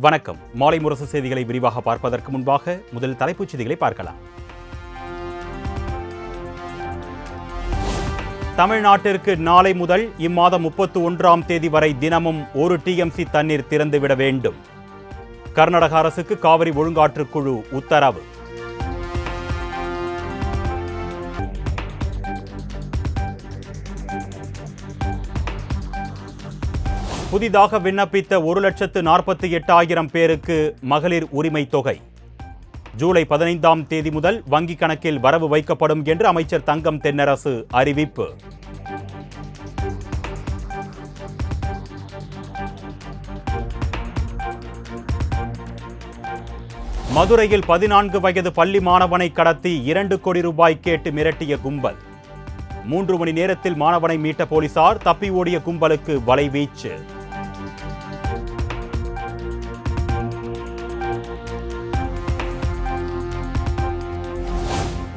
வணக்கம். மாலை முரசு செய்திகளை விரிவாக பார்ப்பதற்கு முன்பாக முதல் தலைப்புச் செய்திகளை பார்க்கலாம். தமிழ்நாட்டிற்கு நாளை முதல் இம்மாதம் 31ஆம் தேதி வரை தினமும் 1 TMC தண்ணீர் திறந்துவிட வேண்டும். கர்நாடக அரசுக்கு காவிரி ஒழுங்காற்றுக்குழு உத்தரவு. புதிதாக விண்ணப்பித்த 1,48,000 பேருக்கு மகளிர் உரிமை தொகை ஜூலை 15ஆம் தேதி முதல் வங்கிக் கணக்கில் வரவு வைக்கப்படும் என்று அமைச்சர் தங்கம் தென்னரசு அறிவிப்பு. மதுரையில் 14 வயது பள்ளி மாணவனை கடத்தி 2 கோடி ரூபாய் கேட்டு மிரட்டிய கும்பல். 3 மணி நேரத்தில் மாணவனை மீட்ட போலீசார். தப்பி ஓடிய கும்பலுக்கு வலைவீச்சு.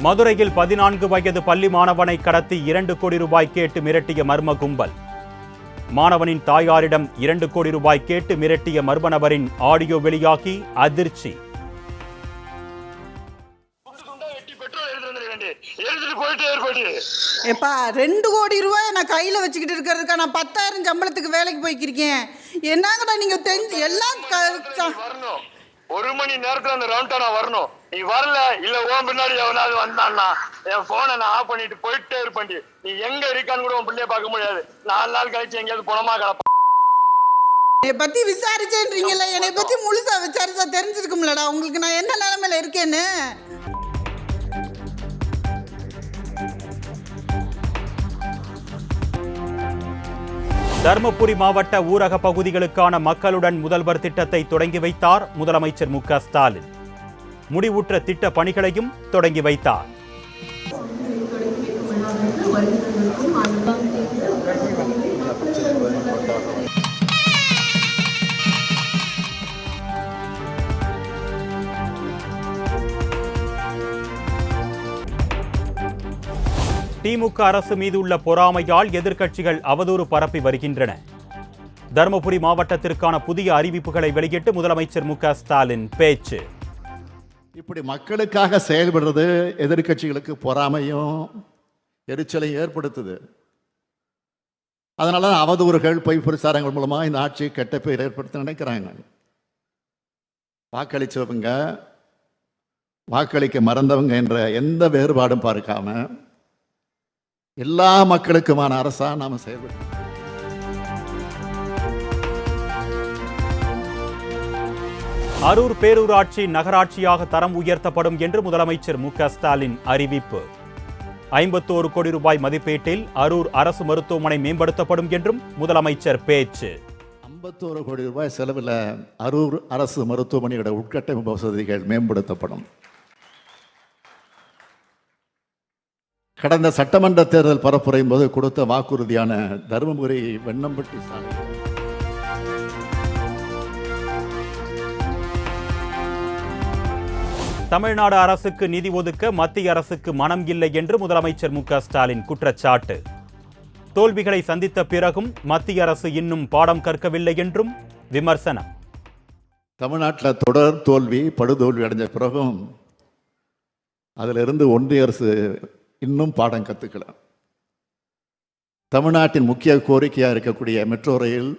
மதுரையில் 14 வயது பள்ளி மாணவனை கடத்தி 2 கோடி ரூபாய் கேட்டு மிரட்டிய மர்ம கும்பல். மாணவனின் தாயாரிடம் 2 கோடி ரூபாய் கேட்டு மிரட்டிய மர்ம நபரின் ஆடியோ வெளியாகி அதிர்ச்சி. எப்பா 2 கோடி ரூபாய் நான் கையில் வச்சுக்கிட்டு இருக்கிறதுக்கா நான் 10,000 சம்பளத்துக்கு வேலைக்கு போய்க்கிருக்கேன். என்னங்கடா நீங்க எல்லாம் வரணும். 1 மணி நேரத்துல அந்த ரவுண்டா நான் வரணும். நீ வரல இல்ல உன் பின்னாடி எவனாவது வந்தான்னா என் போனை நான் ஆஃப் பண்ணிட்டு போயிட்டே இருப்பேன். நீ எங்க இருக்கான்னு கூட உன் பிள்ளைய பார்க்க முடியாது. 4 நாள் கழிச்சு எங்கேயாவது பணமா கிடப்ப. என்னை பத்தி விசாரிச்சேன்றீங்கல்ல, என்னை பத்தி முழுசா விசாரிச்சா தெரிஞ்சிருக்கும்லடா உங்களுக்கு நான் என்ன நிலைமையில இருக்கேன்னு. தருமபுரி மாவட்ட ஊரக பகுதிகளுக்கான மக்களுடன் முதல்வர் திட்டத்தை தொடங்கி வைத்தார் முதலமைச்சர் மு.க. ஸ்டாலின். முடிவுற்ற திட்ட பணிகளையும் தொடங்கி வைத்தார். திமுக அரசு மீது உள்ள பொறாமையால் எதிர்க்கட்சிகள் அவதூறு பரப்பி வருகின்றன. தருமபுரி மாவட்டத்திற்கான புதிய அறிவிப்புகளை வெளியிட்டு முதலமைச்சர் மு.க. ஸ்டாலின் பேச்சு. இப்படி மக்களுக்காக செயல்படுறது எதிர்க்கட்சிகளுக்கு பொறாமையும் எரிச்சலையும் ஏற்படுத்துது. அதனால அவதூறுகள் பொய் பிரச்சாரங்கள் மூலமா இந்த ஆட்சி கெட்ட பேர் ஏற்படுத்த நினைக்கிறாங்க. வாக்களிச்சவங்க வாக்களிக்க மறந்தவங்க என்ற எந்த வேறுபாடும் பார்க்காம எல்லா மக்களுக்குமான அரசா நாம செயல்படுறோம். அரூர் பேரூராட்சி நகராட்சியாக தரம் உயர்த்தப்படும் என்று முதலமைச்சர் மு.க. ஸ்டாலின் அறிவிப்பு. 51 கோடி ரூபாய் மதிப்பீட்டில் அரூர் அரசு மருத்துவமனை மேம்படுத்தப்படும் என்றும் முதலமைச்சர் பேச்சு. 51 கோடி ரூபாய் செலவில் அரூர் அரசு மருத்துவமனையோட உட்கட்டமைப்பு வசதிகள் மேம்படுத்தப்படும். கடந்த சட்டமன்ற தேர்தல் பரப்புரையும் போது கொடுத்த வாக்குறுதியான தருமபுரி வெண்ணம்பட்டி சாலை தமிழ்நாடு அரசுக்கு நிதி ஒதுக்க மத்திய அரசுக்கு மனம் இல்லை என்று முதலமைச்சர் மு.க. ஸ்டாலின் குற்றச்சாட்டு. தோல்விகளை சந்தித்த பிறகும் மத்திய அரசு இன்னும் பாடம் கற்கவில்லை என்றும் விமர்சனம். தமிழ்நாட்டில் தொடர் தோல்வி படுதோல்வி அடைஞ்ச பிறகும் அதிலிருந்து ஒன்றிய அரசு இன்னும் பாடம் கற்றுக்கல. தமிழ்நாட்டின் முக்கிய கோரிக்கையாக இருக்கக்கூடிய மெட்ரோ ரயில்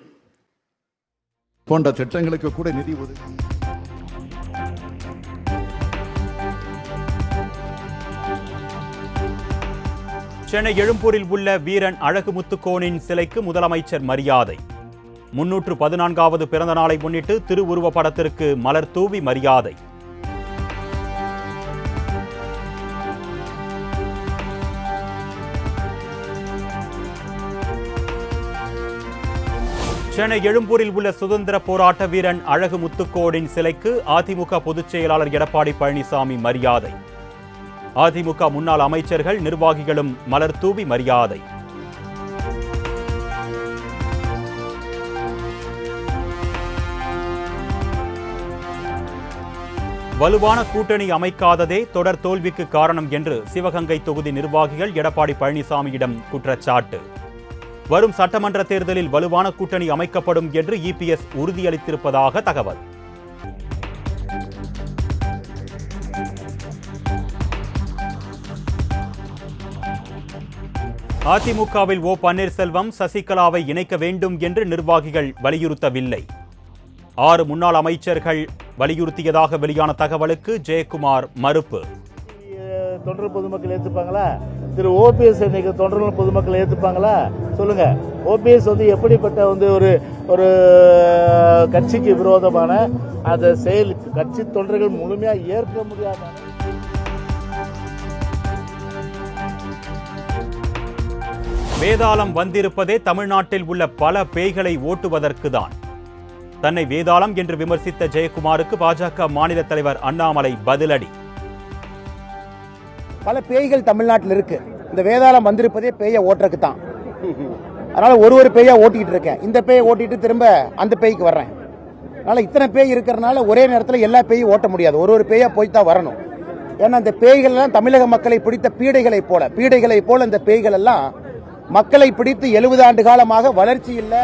போன்ற திட்டங்களுக்கு கூட நிதி ஒதுக்கி சென்னை எழும்பூரில் உள்ள வீரன் அழகுமுத்துக்கோனின் சிலைக்கு முதலமைச்சர் மரியாதை. 314வது பிறந்த நாளை முன்னிட்டு திருவுருவ படத்திற்கு மலர் தூவி மரியாதை. சென்னை எழும்பூரில் உள்ள சுதந்திர போராட்ட வீரன் அழகுமுத்துக்கோனின் சிலைக்கு அதிமுக பொதுச் செயலாளர் எடப்பாடி பழனிசாமி மரியாதை. அதிமுக முன்னாள் அமைச்சர்கள் நிர்வாகிகளும் மலர் தூவி மரியாதை. வலுவான கூட்டணி அமைக்காததே தொடர் தோல்விக்கு காரணம் என்று சிவகங்கை தொகுதி நிர்வாகிகள் எடப்பாடி பழனிசாமியிடம் குற்றச்சாட்டு. வரும் சட்டமன்ற தேர்தலில் வலுவான கூட்டணி அமைக்கப்படும் என்று இபிஎஸ் உறுதியளித்திருப்பதாக தகவல். அதிமுகவில் ஓ பன்னீர்செல்வம் சசிகலாவை இணைக்க வேண்டும் என்று நிர்வாகிகள் வலியுறுத்தவில்லை. 6 முன்னாள் அமைச்சர்கள் வலியுறுத்தியதாக வெளியான தகவலுக்கு ஜெயக்குமார் மறுப்பு. தொண்டர் பொதுமக்கள் ஏற்றுப்பாங்களா? திரு ஓபிஎஸ் இன்னைக்கு தொண்டர்கள் பொதுமக்கள் ஏற்றுப்பாங்களா? சொல்லுங்க. ஓபிஎஸ் எப்படிப்பட்ட ஒரு கட்சிக்கு விரோதமான அந்த செயல் கட்சி தொண்டர்கள் முழுமையா ஏற்க முடியாத. வேதாளம் வந்திருப்பதே தமிழ்நாட்டில் உள்ள பல பேய்களை ஓட்டுவதற்கு தான். தன்னை வேதாளம் என்று விமர்சித்த ஜெயக்குமாருக்கு பாஜக மாநில தலைவர் அண்ணாமலை பதிலடி. பல பேய்கள் தமிழ்நாட்டில் இருக்கு. இந்த வேதாளம் வந்திருப்பதே பேயை ஓட்டுறதுக்கு தான். அதனால ஒரு பேயா ஓட்டிட்டு இருக்கேன். இந்த பேயை ஓட்டிட்டு திரும்ப அந்த பேய்க்கு வர்றேன். அதனால இத்தனை பேய் இருக்கிறதுனால ஒரே நேரத்தில் எல்லா பேயும் ஓட்ட முடியாது. ஒரு பேயா போய் தான் வரணும். ஏன்னா இந்த பேய்கள் எல்லாம் தமிழக மக்களை பிடித்த பீடைகளை போல இந்த பேய்கள் எல்லாம் மக்களை பிடித்து 70 ஆண்டு காலமாக வளர்ச்சி இல்லை.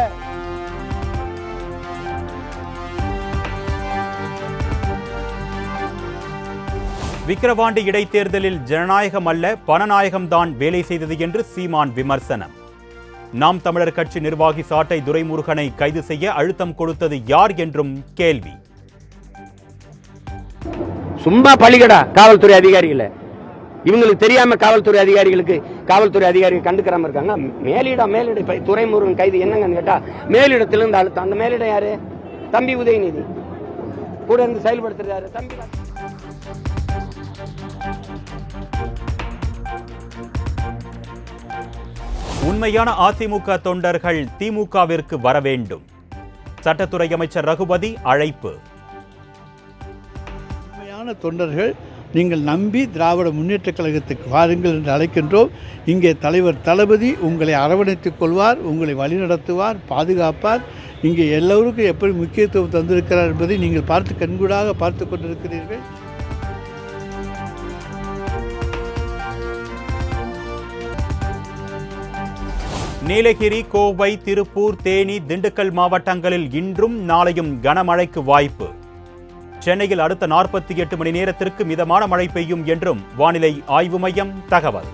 விக்கிரவாண்டி இடைத்தேர்தலில் ஜனநாயகம் அல்ல பணநாயகம்தான் வேலை செய்தது என்று சீமான் விமர்சனம். நாம் தமிழர் கட்சி நிர்வாகி சாட்டை துரைமுருகனை கைது செய்ய அழுத்தம் கொடுத்தது யார் என்றும் கேள்வி. சும்மா பழிகடா காவல்துறை அதிகாரிகளை. இவங்களுக்கு தெரியாம காவல்துறை அதிகாரிகள் கண்டுக்கிறாம இருக்காங்க. மேலிட துரைமுருகன் கைது என்னங்கன்னு கேட்டா மேலிடத்திலிருந்து அழுத்தம். அந்த மேலிடம் யாரு? தம்பி உதயநிதி கூட இருந்து செயல்படுத்துறாரு. தம்பி உண்மையான அதிமுக தொண்டர்கள் திமுகவிற்கு வர வேண்டும். சட்டத்துறை அமைச்சர் ரகுபதி அழைப்பு. உண்மையான தொண்டர்கள் நீங்கள் நம்பி திராவிட முன்னேற்றக் கழகத்துக்கு வாருங்கள் என்று அழைக்கின்றோம். இங்கே தலைவர் தளபதி உங்களை அரவணைத்துக் கொள்வார், உங்களை வழிநடத்துவார், பாதுகாப்பார். இங்கே எல்லோருக்கும் எப்படி முக்கியத்துவம் தந்திருக்கிறார் என்பதை நீங்கள் கண்கூடாக பார்த்து கொண்டிருக்கிறீர்கள். நீலகிரி, கோவை, திருப்பூர், தேனி, திண்டுக்கல் மாவட்டங்களில் இன்றும் நாளையும் கனமழைக்கு வாய்ப்பு. சென்னையில் அடுத்த 48 மணி நேரத்திற்கு மிதமான மழை பெய்யும் என்றும் வானிலை ஆய்வு மையம் தகவல்.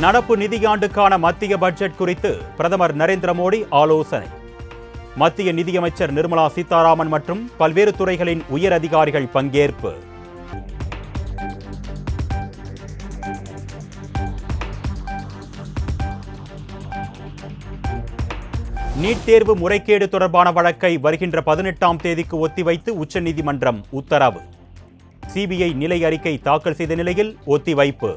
நடப்பு நிதியாண்டுக்கான மத்திய பட்ஜெட் குறித்து பிரதமர் நரேந்திர மோடி ஆலோசனை. மத்திய நிதியமைச்சர் நிர்மலா சீதாராமன் மற்றும் பல்வேறு துறைகளின் உயர் அதிகாரிகள் பங்கேற்பு. நீட் தேர்வு முறைகேடு தொடர்பான வழக்கை வருகின்ற 18ஆம் தேதிக்கு ஒத்திவைத்து உச்சநீதிமன்றம் உத்தரவு. சிபிஐ நிலை அறிக்கை தாக்கல் செய்த நிலையில் ஒத்திவைப்பு.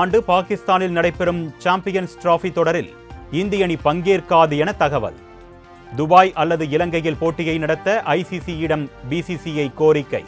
ஆண்டு பாகிஸ்தானில் நடைபெறும் சாம்பியன்ஸ் டிராபி தொடரில் இந்திய அணி பங்கேற்காது என தகவல். துபாய் அல்லது இலங்கையில் போட்டியை நடத்த ஐசிசியிடம் பிசிசிஐ கோரிக்கை.